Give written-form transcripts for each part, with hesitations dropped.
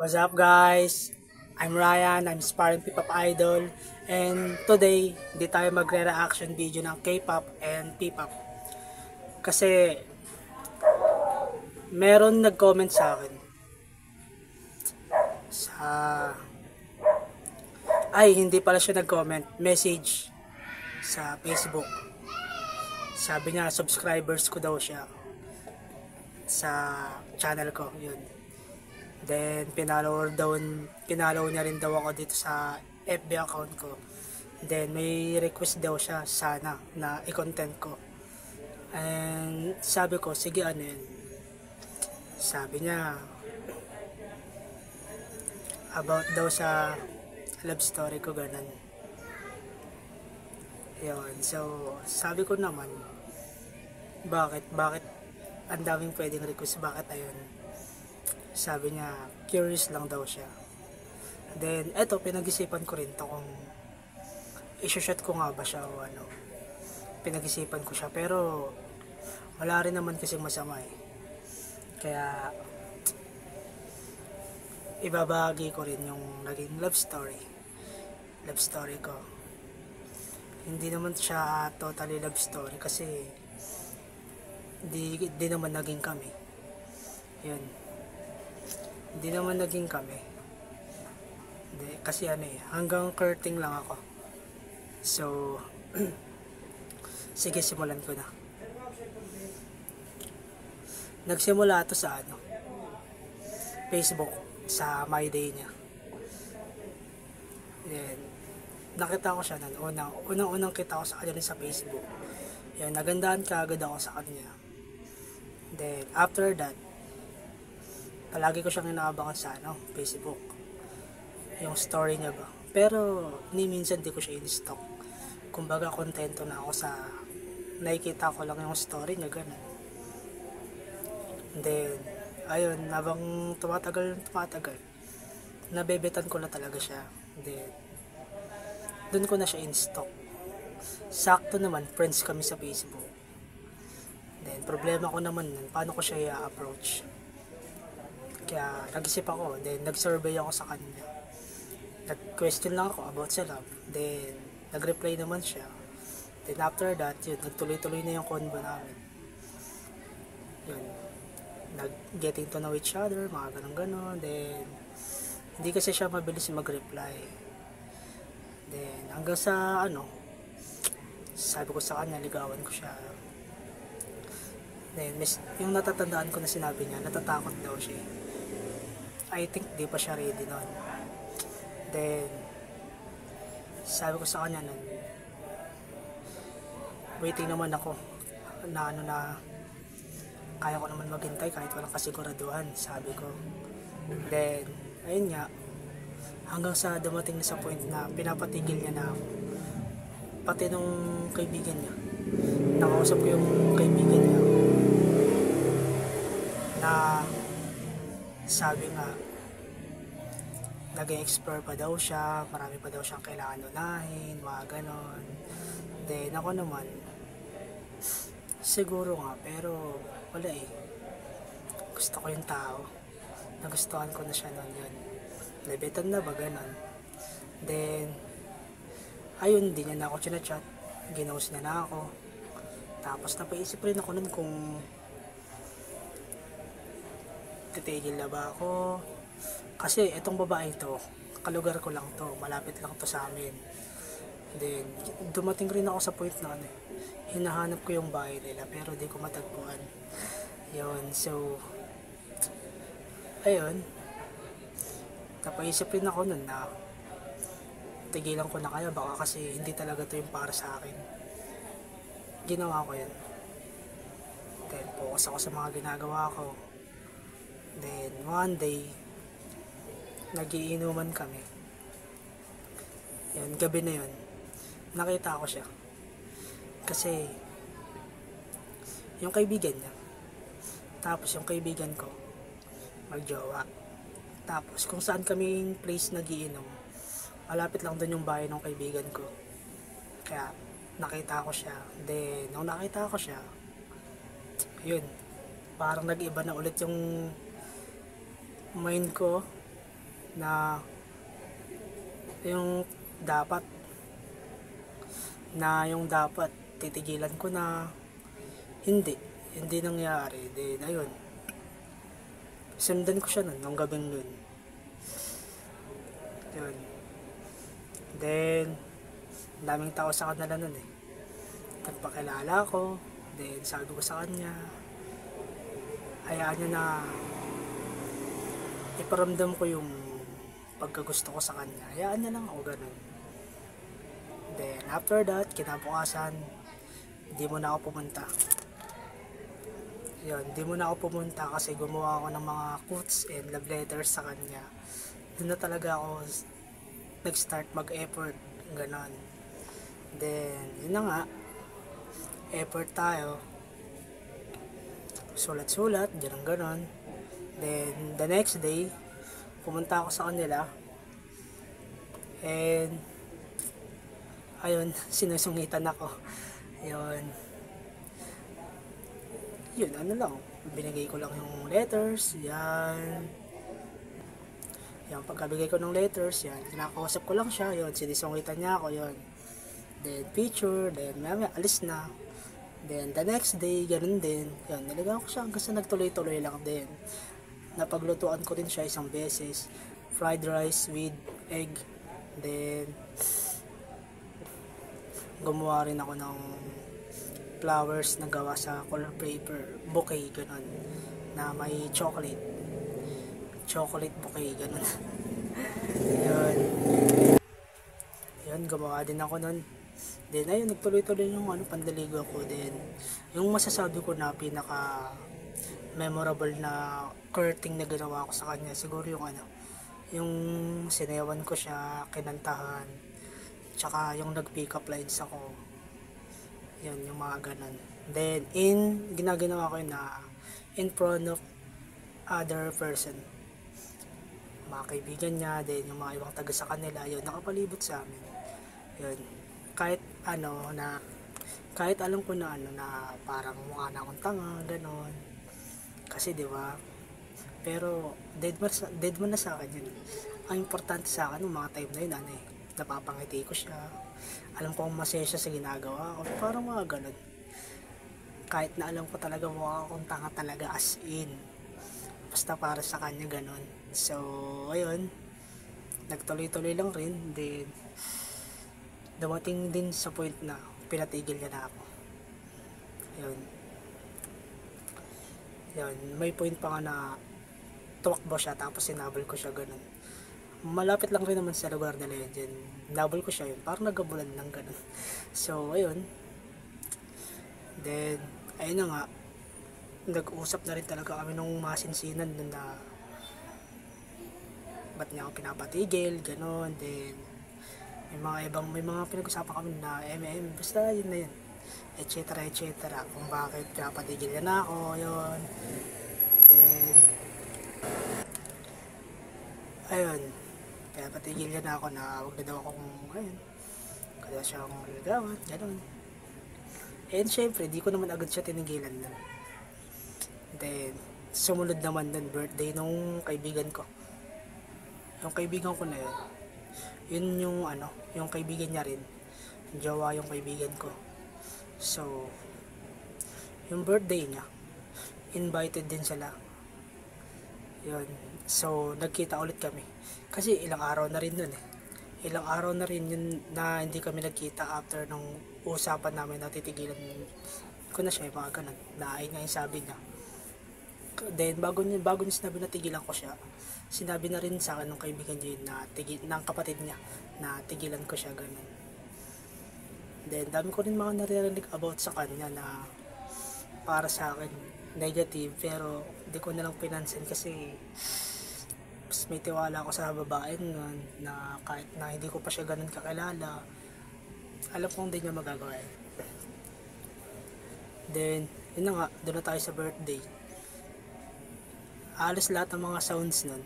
What's up guys? I'm Ryan, I'm Sparring P-Pop Idol, and today, hindi tayo magre-reaction video ng K-pop and P-pop. Kasi, meron nag-comment sa akin. Hindi pala siya nag-comment, message sa Facebook. Sabi niya, subscribers ko daw siya sa channel ko, yun. Then, pinalaw niya rin daw ako dito sa FB account ko. Then, may request daw siya sana na i-content ko. And, sabi ko, sige ano yun. Sabi niya, about daw sa love story ko, ganun. Yun, so, sabi ko naman, bakit ang daming pwedeng request, bakit ayun. Sabi niya, curious lang daw siya. Then, eto, pinag-isipan ko rin to kung i-shoot ko nga ba siya o ano. Pinag-isipan ko siya, pero wala rin naman kasing masama eh. Kaya, ibabahagi ko rin yung naging love story ko. Hindi naman siya totally love story kasi di naman naging kami. Yun. Hindi naman naging kami. Kasi hanggang courting lang ako. So, sige, simulan ko na. Nagsimula ito sa Facebook, sa My Day niya. Then, nakita ko siya unang kita ko sa kanya sa Facebook. Yan, nagandahan kaagad ako sa kanya. Then, after that, palagi ko siyang inaabangan sa Facebook. Yung story niya ba. Pero, minsan di ko siya in-stalk. Kumbaga, kontento na ako sa nakikita ko lang yung story niya, ganun. Then, ayun, habang tumatagal, nabebetan ko na talaga siya. Then, dun ko na siya in-stalk. Sakto naman, friends kami sa Facebook. Then, problema ko naman nun, paano ko siya i-approach. Kaya, nag-isip ako, then, nag-survey ako sa kanya. Nag-question lang ako about sa love. Then, nag-reply naman siya. Then, after that, yun, nagtuloy-tuloy na yung convo namin. Yun, nag-getting to know each other, mga ganun-ganon. Then, hindi kasi siya mabilis mag-reply. Then, hanggang sa, sabi ko sa kanya, ligawan ko siya. Then, yung natatandaan ko na sinabi niya, natatakot daw siya. I think di pa siya ready nun. Then, sabi ko sa kanya nun, waiting naman ako na kaya ko naman maghintay kahit walang kasiguraduhan, sabi ko. Then, ayun nga, hanggang sa dumating na sa point na pinapatigil niya na ako. Pati nung kaibigan niya, nakausap ko yung kaibigan niya na sabi nga, nag-explore pa daw siya, marami pa daw siyang kailangan unahin, mga ganon. Then ako naman, siguro nga, pero wala eh. Gusto ko yung tao. Nagustuhan ko na siya noon yun. Nabetan na ba, ganon. Then, ayun, di niya na ako chinachat. Ginose niya na ako. Tapos napaisip rin ako nun kung titigil na ba ako. Kasi itong babae to, kalugar ko lang to, malapit lang to sa amin. Then, dumating rin ako sa point na hinahanap ko yung bahay nila pero di ko matagpuan. Yun, so, ayun, napaisip rin ako nun na tigilan ko na kaya, baka kasi hindi talaga to yung para sa akin. Ginawa ko yun. Then, focus ako sa mga ginagawa ko. Then, one day, nagiinuman kami. Yun, gabi na yun, nakita ko siya. Kasi, yung kaibigan niya, tapos yung kaibigan ko, magjowa. Tapos, kung saan kaming place nagiinom, malapit lang doon yung bahay ng kaibigan ko. Kaya, nakita ko siya. Then, nung nakita ko siya, yun, parang nag-iba na ulit yung mind ko. na yung dapat titigilan ko na, hindi nangyari. Then ayun, sundan ko siya nun nung gabing yun. Yun. Then daming tao sa kanila nun eh, nagpakilala ko. Then sabi ko sa kanya, hayaan niya na iparamdam ko yung pagkagusto ko sa kanya, hayaan niya lang ako, ganun. Then after that, kinabukasan, hindi mo na ako pumunta. Yun, hindi mo na ako pumunta kasi gumawa ako ng mga quotes and love letters sa kanya. Doon na talaga ako nag-start mag-effort, ganun. Then yun na nga, effort tayo, sulat-sulat, ganun. Then the next day, pumunta ako sa kanila, and ayun, sinusungitan ako. Yun, ano lang, binigay ko lang yung letters, yan, pagkabigay ko ng letters, yan, kinakausap ko lang siya, yun, sinisungitan niya ako, yun. Then picture, then mamaya alis na. Then the next day, ganun din, yun, niligaw ko siya hanggang sa nagtuloy-tuloy lang din. Napaglutuan ko rin siya isang beses, fried rice with egg. Then gumawa rin ako ng flowers na gawa sa color paper, bouquet, ganun, na may chocolate bouquet, ganun. yun, gumawa din ako nun. Then ayun, nagtuloy-tuloy yung pandaligo ko. Then yung masasabi ko na pinaka memorable na courting na ginawa ko sa kanya, siguro yung sinewan ko siya, kinantahan, tsaka yung nag-pick up lines ako, yun, yung mga ganun. Then ginagawa ko yun na in front of other person, mga kaibigan niya, then yung mga ibang taga sa kanila, yun, nakapalibot sa amin. Yun, kahit alam ko na na parang mukha na akong tanga, ganun, kasi di ba, pero dead man na sa akin yun. Ang importante sa akin ng mga time na yun, napapangiti ko siya, alam ko masaya siya sa ginagawa ko, parang mga ganun. Kahit na alam ko talaga mukha akong tanga talaga, as in, basta para sa kanya, ganun. So ayun, nagtuloy-tuloy lang rin. Then dumating din sa point na pinatigil niya na ako. Yun, may point pa nga na tuwakbo siya, tapos sinabol ko siya, ganun. Malapit lang rin naman sa lugar nila yun, dyan nabol ko siya, yun, parang nagabulan lang, ganun. So ayun, then ayun na nga, nag-usap na rin talaga kami nung masinsinan nun na ba't niya ako pinapatigil, ganun. Then may mga pinag-usapan kami na basta yun na yun, etc. kung bakit pinapatigil niya na ako, yun. Then ayun, pinapatigil niya na ako na huwag na daw akong, ayun, kaya siya akong ligawan, ganun. And syempre, di ko naman agad siya tinigilan nun. Then sumunod naman nun, birthday nung kaibigan ko. Yung kaibigan ko na yun yung kaibigan niya rin, jowa yung kaibigan ko. So yung birthday niya, invited din sila, yun. So nagkita ulit kami, kasi ilang araw na rin yun na hindi kami nagkita after nung usapan namin na titigilan ko na siya, yung mga ganun, na ayun nga yung sabi niya. Then bago niya sinabi na tigilan ko siya, sinabi na rin sa akin ng kaibigan niya ng kapatid niya na tigilan ko siya, ganun. Then dami ko rin mga naririnig about sa kanya na para sa akin negative, pero di ko na lang pinansin kasi mas may tiwala ako sa babae nun, na kahit na hindi ko pa siya ganun kakilala, alam kong hindi niya magagawa. Then yun na nga, doon na tayo sa birthday. Alas lahat ng mga sounds nun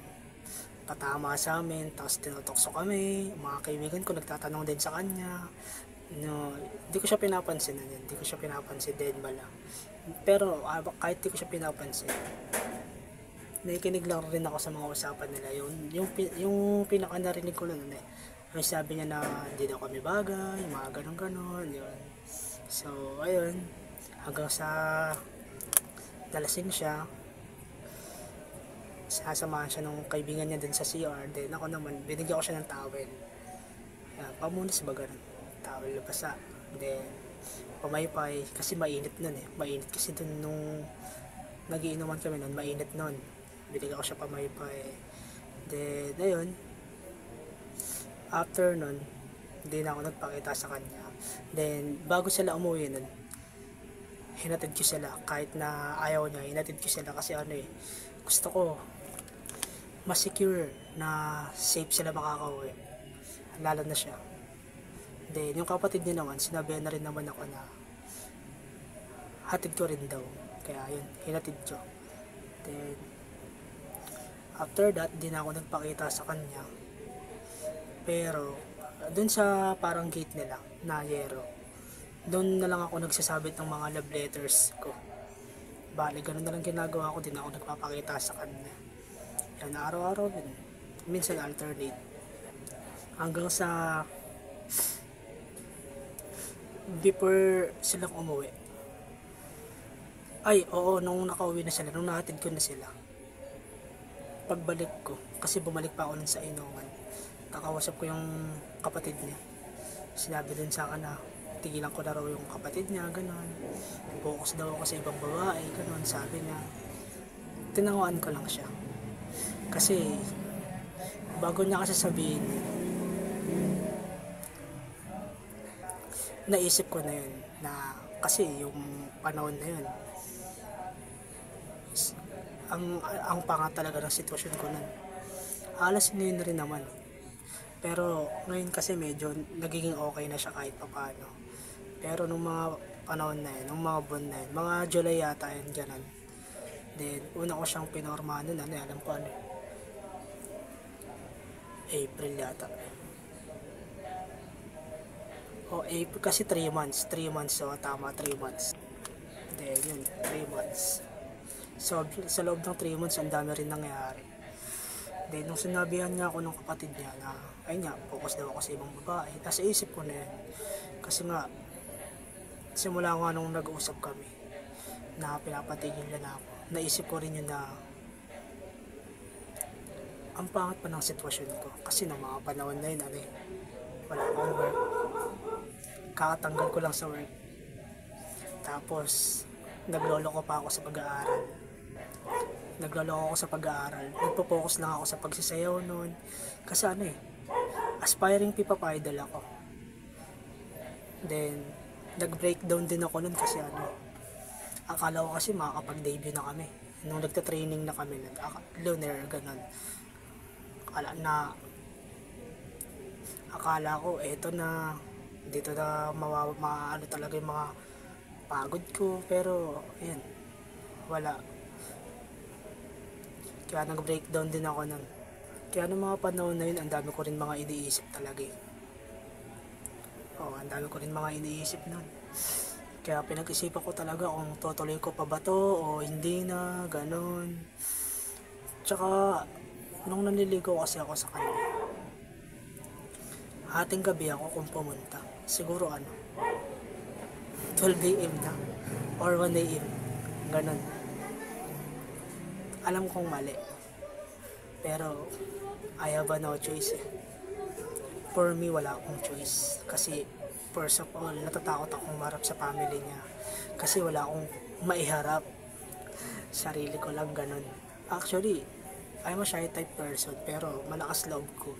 patama sa amin, tapos tinutokso kami, mga kaibigan ko nagtatanong din sa kanya. Di ko siya pinapansin, din ba lang. Pero kahit di ko siya pinapansin, nakikinig lang rin ako sa mga usapan nila. Yung pinaka narinig ko lang eh. Yung sabi niya na hindi daw kami bagay, mga ganon-ganon, yun. So, ayun. Hanggang sa nalasing siya. Sasamahan siya ng kaibigan niya dun sa CR. Then ako naman, binigyan ko siya ng towel. Pamunas ba ganun? Towel basa. Then, pamaypay. Kasi mainit nun eh. Mainit kasi dun nung nagiinuman kami nun. Mainit nun. Binigyan ko siya pamaypay. Then, ayun. After nun, hindi na ako nagpakita sa kanya. Then, bago sila umuwi nun, hinatid ko sila. Kahit na ayaw niya, hinatid ko sila kasi ano eh, gusto ko mas secure na safe sila makakauwi. Lalo na siya. Then, yung kapatid niya naman, sinabihan na rin naman ako na hatid ko rin daw. Kaya yun, hinatid ko. Then, after that, di na ako nagpakita sa kanya. Pero, dun sa parang gate nila, na yero, doon na lang ako nagsasabit ng mga love letters ko. Bali, ganun na lang ginagawa ko, din ako nagpapakita sa kanya. Yan, araw-araw din. Minsan alternate. Hanggang sa before silang umuwi. Ay, oo, nung nakauwi na sila, nung nahatid ko na sila. Pagbalik ko, kasi bumalik pa ako nun sa inuman. Nakausap ko yung kapatid niya. Sinabi din sa akin na tigilan ko na raw yung kapatid niya, gano'n. Focus daw ako sa ibang babae, gano'n, sabi niya. Tinawaan ko lang siya. Kasi, bago niya kasi sabihin, naisip ko na yun, na kasi yung panahon na yun, ang panga talaga ng sitwasyon ko nun. Halos ngayon na rin naman. Pero ngayon kasi medyo nagiging okay na siya kahit papaano. Pero nung mga panahon na yun, nung mga buwan na yun, mga July yata yun, ganun. Then, una ko siyang pinormahan nun, alam ko ano, April yata. April, kasi 3 months, so tama, 3 months. Then, yun, 3 months. So, sa loob ng 3 months, ang dami rin nangyari. Then, nung sinabihan niya ako ng kapatid niya na, ay nga, focus daw ako sa ibang babae. Nasa isip ko na yun. Kasi nga, simula nga nung nag-uusap kami, na pinapatigil na ako, naisip ko rin yun na, ang pangat pa ng sitwasyon ko. Kasi nung mga panahon na yun, wala akong work. Kakatanggal ko lang sa work. Tapos, nagloloko pa ako sa pag-aaral. Nagpo-focus lang ako sa pagsasayaw noon. Kasi aspiring P-pop idol ako. Then, nag-breakdown din ako noon kasi akala ko kasi makakapag-debut na kami. Nung nagta-training na kami, lunar, ganun. Akala ko, eto na, dito na maano talaga yung mga pagod ko. Pero, ayan, wala. Kaya nag-breakdown din ako nun. Kaya nung mga panahon na yun, ang dami ko rin mga iniisip talaga eh. Ang dami ko rin mga iniisip nun. Kaya pinag-isipan ko talaga kung tutuloy ko pa ba to o hindi na, ganun. Tsaka, nung nanliligaw kasi ako sa kanya, hating gabi ako kung pumunta. Siguro 12 AM na or 1 AM. Ganun. Alam kong mali. Pero, I have no choice eh. For me, wala akong choice. Kasi, first of all, natatakot akong marap sa family niya. Kasi wala akong maiharap. Sarili ko lang ganun. Actually, I'm a shy type person, pero malakas loob ko.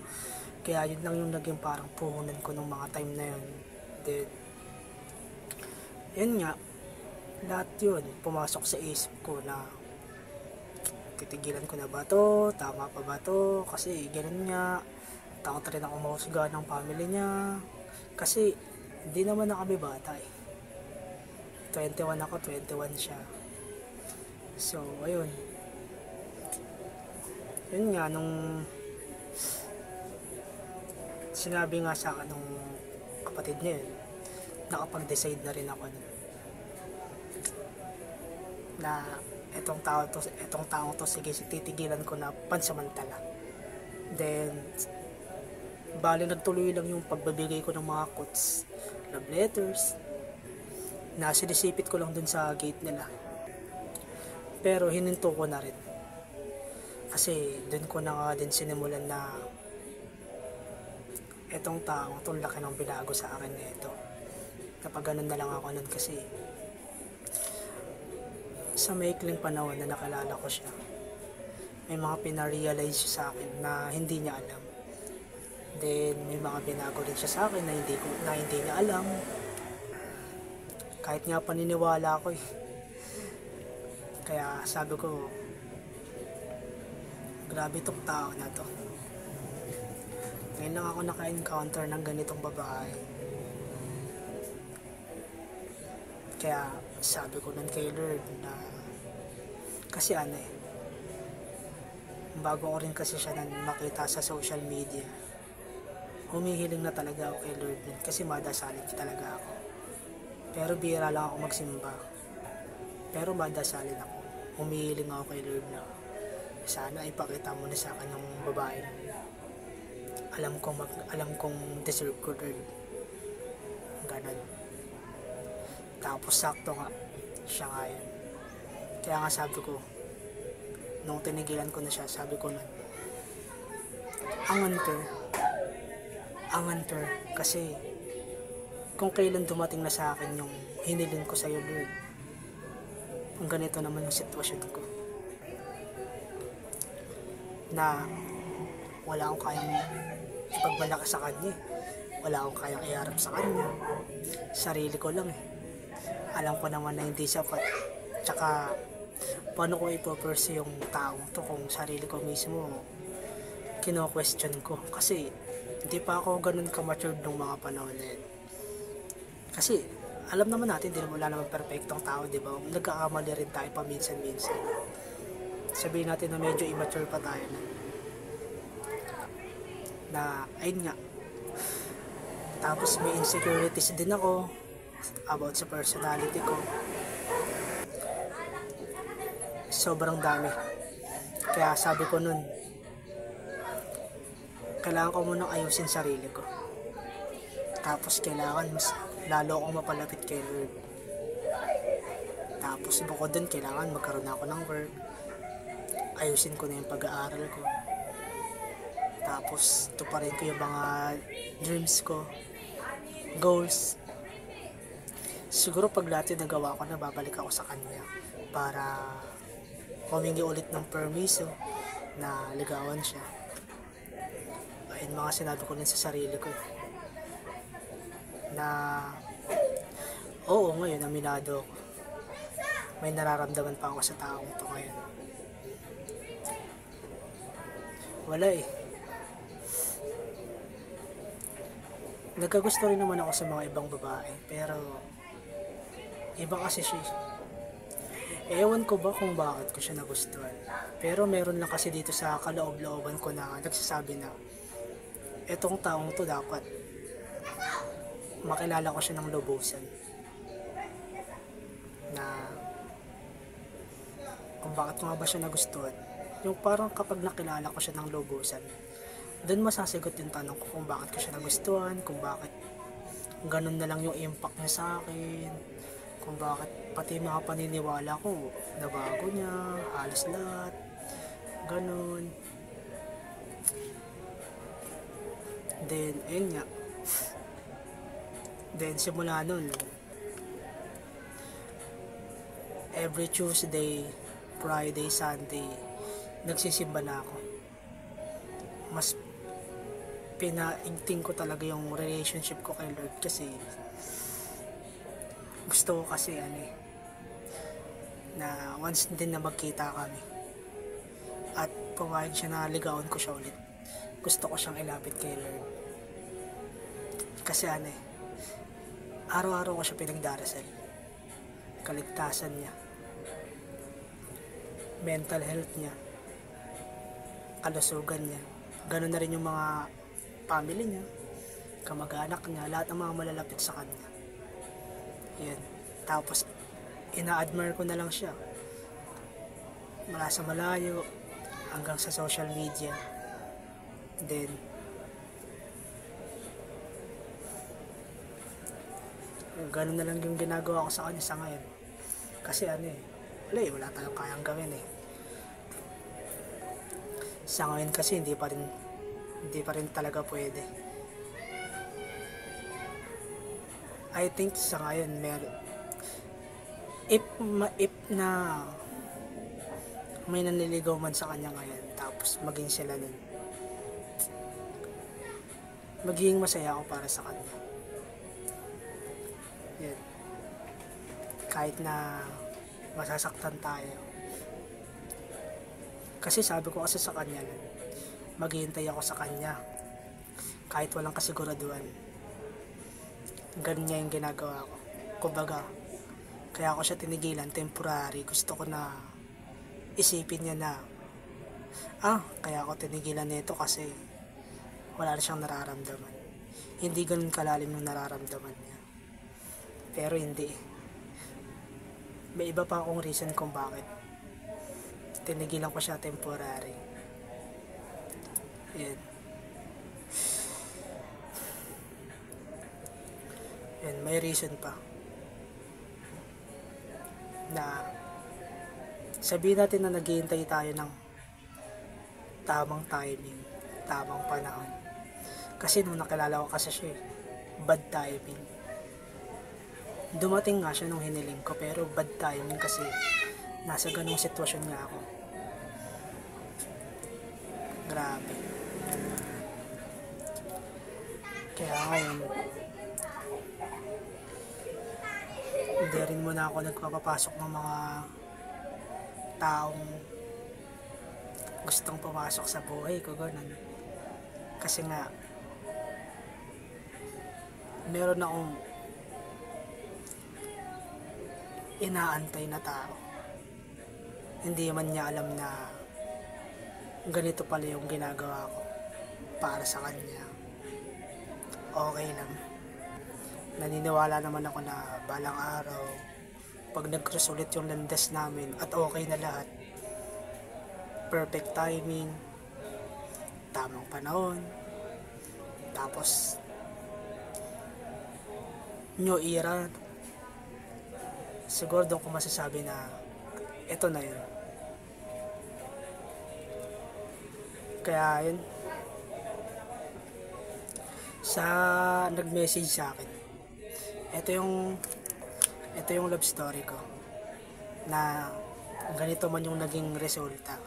Kaya yun lang yung naging parang puhunan ko nung mga time na yun. Then, yun nga, lahat yun, pumasok sa isip ko na titigilan ko na ba to, tama pa ba to, kasi ganun nga, takot rin ako mahusga ng family niya, kasi hindi naman na kami bata eh. 21 ako, 21 siya. So, ayun. Yun nga, nung sinabi nga sa akin nung kapatid niya yun, nakapag-decide na rin ako nun. na etong tao to, sige, titigilan ko na pansamantala. Then, bali nagtuloy lang yung pagbibigay ko ng mga quotes, love letters, na sinisipit ko lang dun sa gate nila. Pero hininto ko na rin. Kasi dun ko na nga din sinimulan na etong tao to, laki ng binago sa akin nito. Kapag ganun na lang ako nun, kasi sa maikling panahon na nakilala ko siya, may mga pinarealize siya sa akin na hindi niya alam. Then may mga binago rin siya sa akin na hindi niya alam. Kahit nga paniniwala ko eh. Kaya sabi ko, grabe tong tao na to. Ngayon lang ako naka-encounter ng ganitong babae. Kaya sabi ko nun kay Lord na, kasi bago ko rin kasi siya makita sa social media, humihiling na talaga ako kay Lord nun, kasi madasalin talaga ako. Pero bihira lang ako magsimba. Pero madasalin ako. Humihiling ako kay Lord na sana ipakita mo na sa akin yung babae. Alam kong deserve ko, Lord. Ganon. Tapos sakto nga, siya nga yun. Kaya nga sabi ko, nung tinigilan ko na siya, sabi ko nun, ang unfair, kasi kung kailan dumating na sa akin yung hiniling ko sa'yo, Lord, kung ganito naman yung sitwasyon ko, na wala akong kayang ipagmalaki sa kanya, wala akong kayang iharap sa kanya, sarili ko lang eh. Alam ko naman na hindi sapat. Tsaka paano ko ipopursue yung tao to kung sarili ko mismo kino-question ko? Kasi hindi pa ako ganun ka-matured nung mga panahon na yun. Kasi alam naman natin, wala naman perfectong tao, di ba? Nagkakamali rin tayo paminsan-minsan. Sabihin natin na medyo immature pa tayo na ayun nga. Tapos may insecurities din ako about sa personality ko. Sobrang dami. Kaya sabi ko nun, kailangan ko munang ayusin sarili ko. Tapos kailangan mas lalo akong mapalapit kay Lord. Tapos bukod dun, kailangan magkaroon ako ng work. Ayusin ko na yung pag-aaral ko. Tapos tuparin ko yung mga dreams ko, goals. Siguro pag lahat yung nagawa ko na, babalik ako sa kanya para humingi ulit ng permiso na ligawan siya. Ayun mga sinabi ko rin sa sarili ko na oo, ngayon aminado ako, may nararamdaman pa ako sa taong to ngayon. Wala eh. Nagkagusto rin naman ako sa mga ibang babae, pero iba kasi siya. Ewan ko ba kung bakit ko siya nagustuhan. Pero meron lang kasi dito sa kaloob-looban ko na nagsasabi na etong taong to dapat makilala ko siya ng lubusan. Na kung bakit ko nga ba siya nagustuhan. Yung parang kapag nakilala ko siya ng lubusan, doon masasagot yung tanong ko kung bakit ko siya nagustuhan, kung bakit ganun na lang yung impact niya sa akin, kung bakit pati mga paniniwala ko nabago niya, halos lahat, ganun. Then, ayun nga. Then, simula nun, every Tuesday, Friday, Sunday, nagsisimba na ako. Mas pinaigting ko talaga yung relationship ko kay Lord, kasi gusto ko kasi na once din na magkita kami at pumayag siya na ligawan ko siya ulit, gusto ko siyang ilapit kay Lord. Kasi araw-araw ko siya pinagdarasal. Kaligtasan niya, mental health niya, kalusugan niya, ganoon na rin yung mga family niya, kamag-anak niya, lahat ng mga malalapit sa kanya. Yan. Tapos ina-admire ko na lang siya mula sa malayo hanggang sa social media. Then ganun na lang yung ginagawa ko sa kanya sa ngayon. Kasi wala tayong kayang gawin eh. Sa ngayon kasi hindi pa rin talaga pwede. I think sa ngayon if na may nanliligaw man sa kanya ngayon tapos maging sila nun, magiging masaya ako para sa kanya. Yan. Kahit na masasaktan tayo. Kasi sabi ko kasi sa kanya nun, maghihintay ako sa kanya kahit walang kasiguraduhan. Ganun niya yung ginagawa ko. Kumbaga, kaya ako siya tinigilan, temporary. Gusto ko na isipin niya na kaya ako tinigilan nito kasi wala na siyang nararamdaman. Hindi ganun kalalim yung nararamdaman niya. Pero hindi. May iba pa akong reason kung bakit tinigilan ko siya temporary. Yan. Yan, may reason pa. Na sabihin natin na naghihintay tayo ng tamang timing, tamang panahon. Kasi nung nakilala ko kasi siya, bad timing. Dumating nga siya nung hiniling ko, pero bad timing kasi nasa ganung sitwasyon nga ako. Grabe. Kaya ngayon, hindi rin muna ako nagpapapasok ng mga taong gustong pumasok sa buhay ko, ganun. Kasi nga meron akong inaantay na tao. Hindi man niya alam na ganito pala yung ginagawa ko para sa kanya. Okay lang. Naniniwala naman ako na balang araw, pag nag-cross ulit yung landas namin at okay na lahat, perfect timing, tamang panahon, tapos new era, siguro doon ko masasabi na ito na yun. Kaya yun, sa nag-message sa akin, ito yung love story ko, na ganito man yung naging resulta.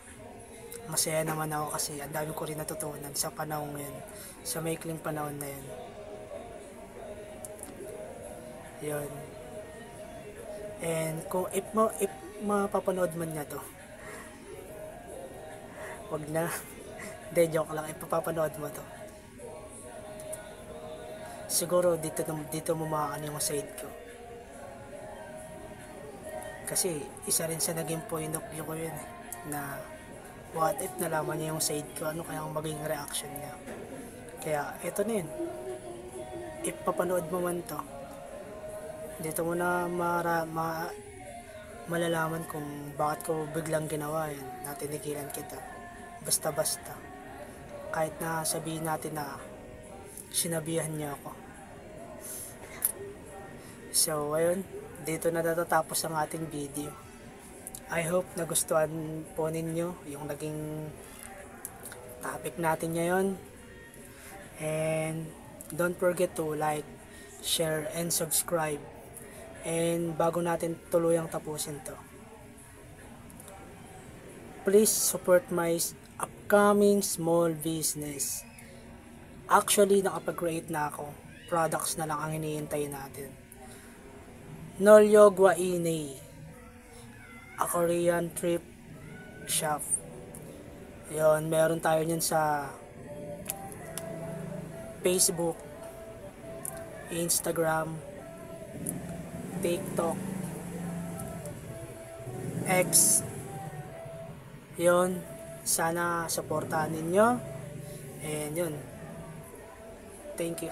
Masaya naman ako kasi ang dami ko rin natutunan sa panahon yun, sa maikling panahon na yun. Yun. And kung if mapapanood man niya to, wag na. Hindi, joke lang, ipapapanood mo to. Siguro dito mo makakano yung side ko. Kasi isa rin sa naging point of view ko yun na what if nalaman niya yung side ko, ano kaya ang maging reaction niya. Kaya eto na yun, if papanood mo man to, dito mo na malalaman kung bakit ko biglang ginawa yun, na tinigilan kita basta-basta, kahit na sabihin natin na sinabihan niya ako. So ayun, dito na natatapos ang ating video. I hope nagustuhan po ninyo yung naging topic natin ngayon. And don't forget to like, share, and subscribe. And bago natin tuluyang tapusin to, please support my upcoming small business. Actually, nakapag-create na ako. Products na lang ang hinihintay natin. Nolyo Guaine, a Korean trip shop. Yun, meron tayo niyan sa Facebook, Instagram, TikTok, X. Yun, sana supportahan ninyo. And yun, thank you.